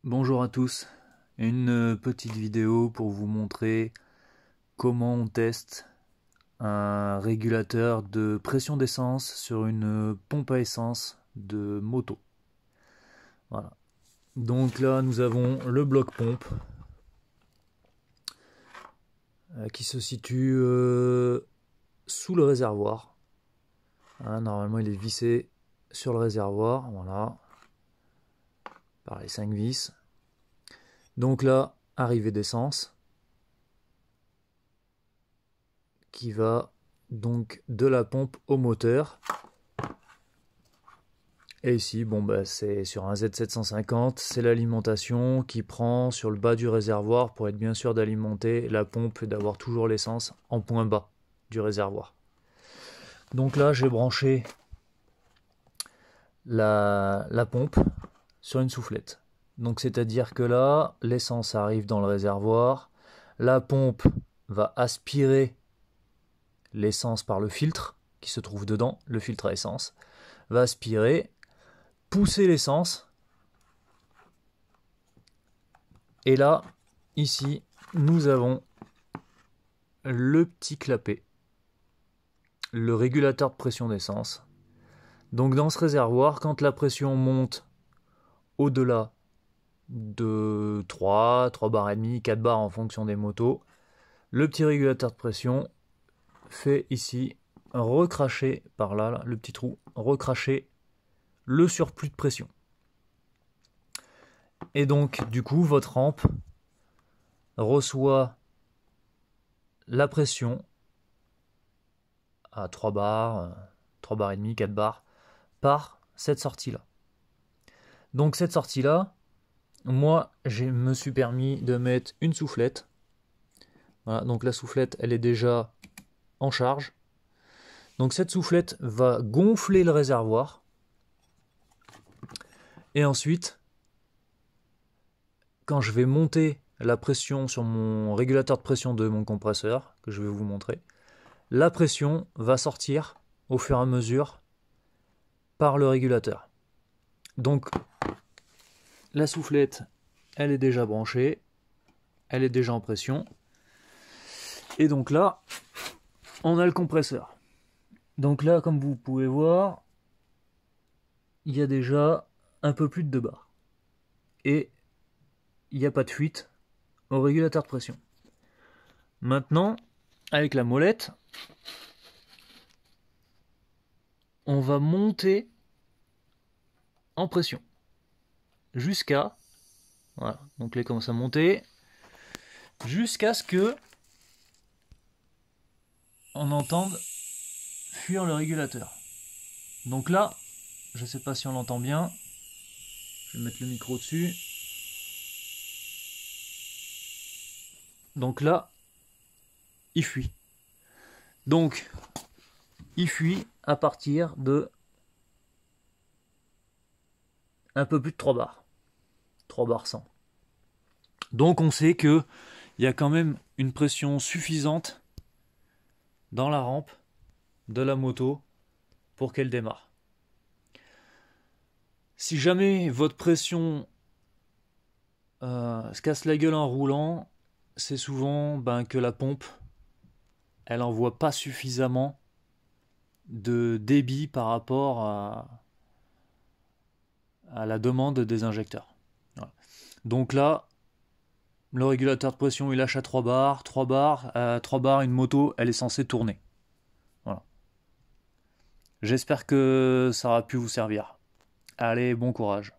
Bonjour à tous, une petite vidéo pour vous montrer comment on teste un régulateur de pression d'essence sur une pompe à essence de moto. Voilà. Donc là nous avons le bloc pompe qui se situe sous le réservoir. Normalement il est vissé sur le réservoir, voilà, par les 5 vis. Donc là, arrivée d'essence qui va donc de la pompe au moteur. Et ici, c'est sur un Z750, c'est l'alimentation qui prend sur le bas du réservoir pour être bien sûr d'alimenter la pompe et d'avoir toujours l'essence en point bas du réservoir. Donc là, j'ai branché la pompe sur une soufflette. Donc c'est-à-dire que là, l'essence arrive dans le réservoir, la pompe va aspirer l'essence par le filtre qui se trouve dedans, le filtre à essence, va aspirer, pousser l'essence. Et là, ici, nous avons le petit clapet, le régulateur de pression d'essence. Donc dans ce réservoir, quand la pression monte au-delà de 3 bars et demi, 4 bars en fonction des motos, le petit régulateur de pression fait ici recracher par là, le petit trou, recracher le surplus de pression. Et donc, du coup, votre rampe reçoit la pression à 3 bars, 3 bars et demi, 4 bars, par cette sortie-là. Donc cette sortie-là, moi, je me suis permis de mettre une soufflette. Voilà, donc la soufflette, elle est déjà en charge. Donc cette soufflette va gonfler le réservoir. Et ensuite, quand je vais monter la pression sur mon régulateur de pression de mon compresseur, que je vais vous montrer, la pression va sortir au fur et à mesure par le régulateur. Donc la soufflette, elle est déjà branchée, elle est déjà en pression. Et donc là, on a le compresseur. Donc là, comme vous pouvez voir, il y a déjà un peu plus de 2 bars. Et il n'y a pas de fuite au régulateur de pression. Maintenant, avec la molette, on va monter en pression jusqu'à, voilà, donc là il commence à monter jusqu'à ce que on entende fuir le régulateur. Donc là, je ne sais pas si on l'entend bien, je vais mettre le micro dessus. Donc là, il fuit. Donc, il fuit à partir de un peu plus de 3 bars. 3 bars 100. Donc on sait qu'il y a quand même une pression suffisante dans la rampe de la moto pour qu'elle démarre. Si jamais votre pression se casse la gueule en roulant, c'est souvent que la pompe elle envoie pas suffisamment de débit par rapport à la demande des injecteurs. Voilà. Donc là, le régulateur de pression il lâche à 3 bars, 3 bars, 3 bars, une moto elle est censée tourner. Voilà. J'espère que ça aura pu vous servir. Allez, bon courage.